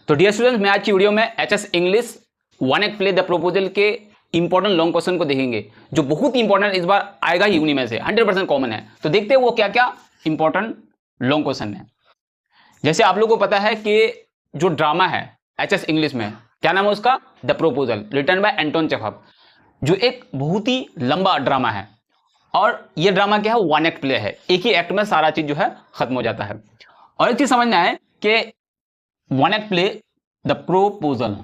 तो dear students, मैं आज की वीडियो में HS English one act play the proposal के इंपॉर्टेंट लॉन्ग क्वेश्चन को देखेंगे, जो बहुत इंपॉर्टेंट इस बार आएगा ही उन्हीं में से, 100% कॉमन है। तो देखते हैं वो क्या क्या इंपॉर्टेंट लॉन्ग क्वेश्चन है। जैसे आप लोगों को पता है कि जो ड्रामा है एचएस इंग्लिश में, क्या नाम है उसका, the proposal, written by Anton Chekhov, जो एक बहुत ही लंबा ड्रामा है। और ये ड्रामा क्या है, वन एक्ट प्ले है, एक ही एक्ट में सारा चीज जो है खत्म हो जाता है। और एक चीज समझना है कि one act play the proposal,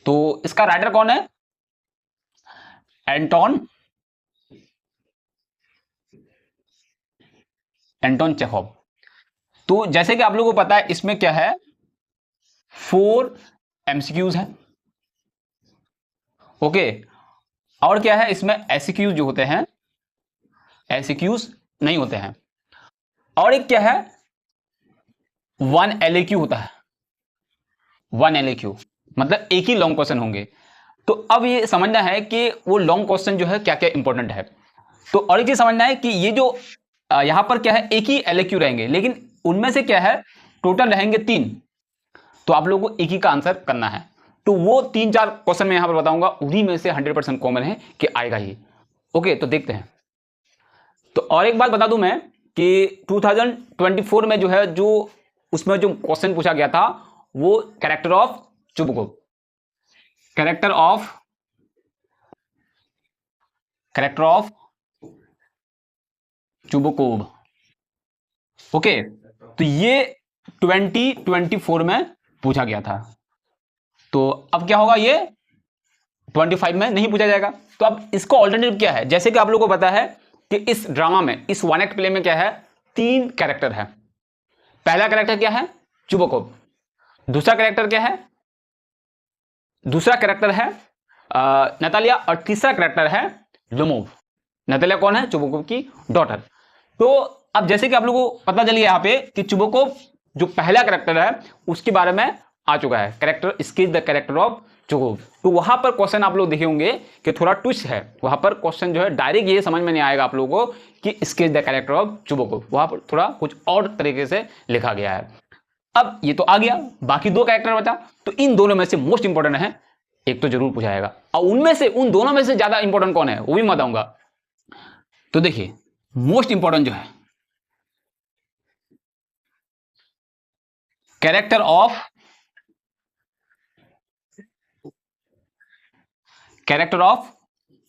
तो इसका राइटर कौन है, एंटोन चेखव। तो जैसे कि आप लोगों को पता है इसमें क्या है, 4 एमसीक्यूज है, ओके। और क्या है इसमें, एसक्यूज जो होते हैं, एसक्यूज नहीं होते हैं। और एक क्या है, 1 एलएक्यू होता है, 1 एलएक्यू मतलब एक ही लॉन्ग क्वेश्चन होंगे। तो अब ये समझना है कि वो लॉन्ग क्वेश्चन जो है क्या क्या इंपॉर्टेंट है। तो और एक चीज समझना है कि ये जो यहां पर क्या है, एक ही एलएक्यू रहेंगे, लेकिन उनमें से क्या है टोटल रहेंगे 3। तो आप लोगों को एक ही का आंसर करना है। तो वो 3-4 क्वेश्चन मैं यहां पर बताऊंगा, उन्हीं में से 100% कॉमन है कि आएगा ही, ओके। तो देखते हैं। तो और एक बात बता दूं मैं कि 2024 में जो है, जो उसमें जो क्वेश्चन पूछा गया था वो character of Chubukov, character of Chubukov, okay. तो ये 2024 में पूछा गया था। तो अब क्या होगा, ये 25 में नहीं पूछा जाएगा। तो अब इसको ऑल्टरनेटिव क्या है, जैसे कि आप लोगों को पता है कि इस ड्रामा में, इस वन एक्ट प्ले में क्या है, 3 कैरेक्टर है। पहला कैरेक्टर क्या है, चुबकोव। दूसरा कैरेक्टर क्या है, नतालिया। और तीसरा कैरेक्टर है लोमोव। नतालिया कौन है, चुबकोव की डॉटर। तो अब जैसे कि आप लोगों को पता चल गया यहाँ पे कि चुबकोव जो पहला कैरेक्टर है उसके बारे में आ चुका है, character sketch the character of Chubukov. तो वहां पर क्वेश्चन आप लोग देखे होंगे कि थोड़ा ट्विस्ट है, वहां पर क्वेश्चन जो है डायरेक्ट ये समझ में नहीं आएगा आप लोगों को कि sketch the character of Chubukov, वहां पर थोड़ा कुछ और तरीके से लिखा गया है। अब ये तो आ गया, बाकी 2 कैरेक्टर बचा। तो इन दोनों में से मोस्ट इंपॉर्टेंट है, एक तो जरूर पूछा जाएगा। और उनमें से, उन दोनों में से ज्यादा इंपॉर्टेंट कौन है वो भी मैं बताऊंगा। तो देखिए, मोस्ट इंपॉर्टेंट जो है character of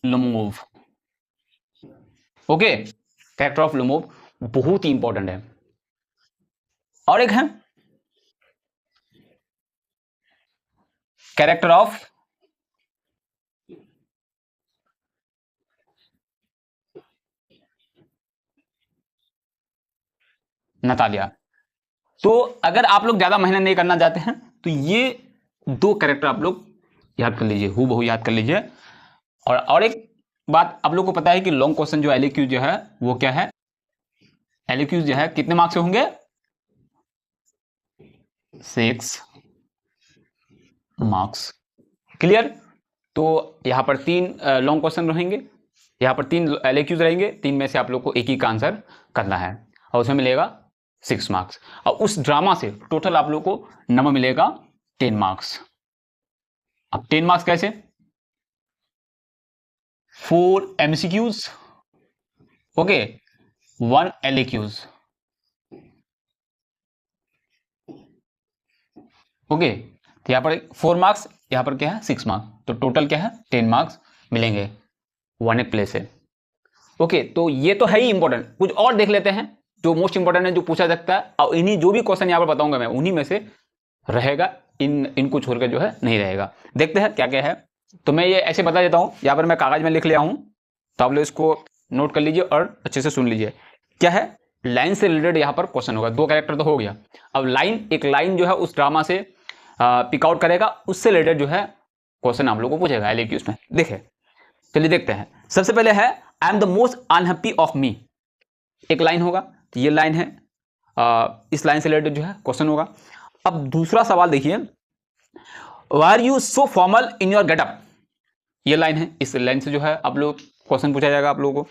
Lomov, okay. Character of Lomov बहुत ही इंपॉर्टेंट है। और एक है कैरेक्टर ऑफ नतालिया। तो अगर आप लोग ज्यादा मेहनत नहीं करना चाहते हैं तो ये 2 कैरेक्टर आप लोग याद कर लीजिए, हूबहू याद कर लीजिए। और एक बात आप लोग को पता है कि लॉन्ग क्वेश्चन जो एलक्यू जो है वो क्या है, एलक्यू जो है कितने मार्क्स से होंगे, 6 मार्क्स, क्लियर। तो यहां पर 3 लॉन्ग क्वेश्चन रहेंगे, यहां पर 3 एलक्यूज रहेंगे, 3 में से आप लोग को एक ही का आंसर करना है और उसमें मिलेगा 6 मार्क्स। और उस ड्रामा से टोटल आप लोग को नंबर मिलेगा 10 मार्क्स। अब 10 मार्क्स कैसे, 4 एमसीक्यूज, ओके, 1 एलक्यूज, ओके। तो यहां पर 4 मार्क्स, यहां पर क्या है 6 मार्क्स, तो टोटल क्या है 10 मार्क्स मिलेंगे वन एक्ट प्ले से, ओके। तो ये तो है ही इंपॉर्टेंट। कुछ और देख लेते हैं जो मोस्ट इंपॉर्टेंट है, जो पूछा सकता है। और इन्हीं जो भी क्वेश्चन यहां पर बताऊंगा मैं, उन्हीं में से रहेगा, इनको छोड़कर जो है नहीं रहेगा। देखते हैं क्या क्या है। तो मैं ये ऐसे बता देता हूं, यहां पर मैं कागज में लिख लिया हूं, तो आप लोग इसको नोट कर लीजिए और अच्छे से सुन लीजिए। क्या है, लाइन से रिलेटेड यहां पर क्वेश्चन होगा। 2 कैरेक्टर तो हो गया, अब लाइन, एक लाइन जो है उस ड्रामा से पिक आउट करेगा, उससे रिलेटेड जो है क्वेश्चन आप लोगों को पूछेगा एलक्यूज में। देखे, चलिए देखते हैं। सबसे पहले है, I am the most unhappy of me, एक लाइन होगा। तो ये लाइन है, इस लाइन से रिलेटेड जो है क्वेश्चन होगा। अब दूसरा सवाल देखिए, why are you so formal in your getup, ये लाइन है, इस लाइन से जो है आप लोग क्वेश्चन पूछा जाएगा आप लोगों को।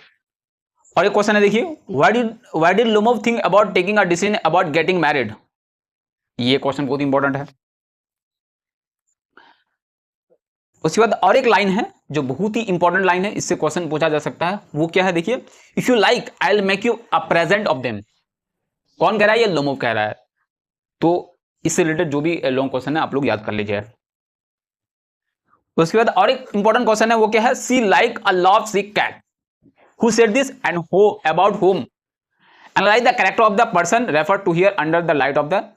और एक क्वेश्चन है, देखिए, why did Lomov think about taking a decision about getting married, ये क्वेश्चन बहुत इंपॉर्टेंट है। उसके बाद और एक लाइन है जो बहुत ही इंपॉर्टेंट लाइन है, इससे क्वेश्चन पूछा जा सकता है। वो क्या है देखिए, if you like I will make you a present of them. कौन कह रहा है? ये लोमो कह रहा है। तो इससे रिलेटेड जो भी लॉन्ग क्वेश्चन है आप लोग याद कर लीजिए। उसके बाद और एक इंपॉर्टेंट क्वेश्चन है, वो क्या है, see like a lovesick cat who said this and who about whom analyse the character of the person refer to here under the light of the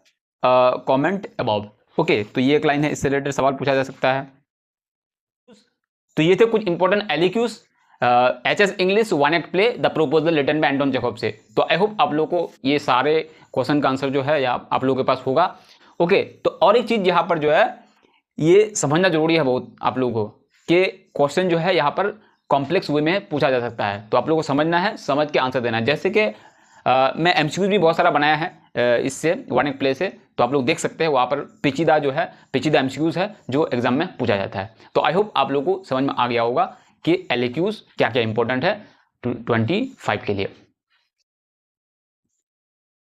comment about. Okay, तो ये एक line है, इससे related सवाल पूछा जा सकता है। तो ये थे कुछ इंपॉर्टेंट एलिक्यूज HS English 1 act play the proposal written by Anton Chekhov से। तो आई होप आप लोगों को ये सारे क्वेश्चन का आंसर जो है या आप लोगों के पास होगा। ओके, तो और एक चीज यहाँ पर जो है ये समझना जरूरी है बहुत आप लोगों को, कि क्वेश्चन जो है यहाँ पर कॉम्प्लेक्स वे में पूछा जा सकता है। तो आप लोगों को समझना है, समझ के आंसर देना है। जैसे कि मैं एमसीक्यूज भी बहुत सारा बनाया है इससे 1 एक्ट प्ले से, तो आप लोग देख सकते हैं वहाँ पर पेचीदा जो है, पेचीदा एमसीक्यूज है जो एग्जाम में पूछा जाता है। तो आई होप आप लोगों को समझ में आ गया होगा कि एलक्यूज क्या क्या इंपॉर्टेंट है 25 के लिए।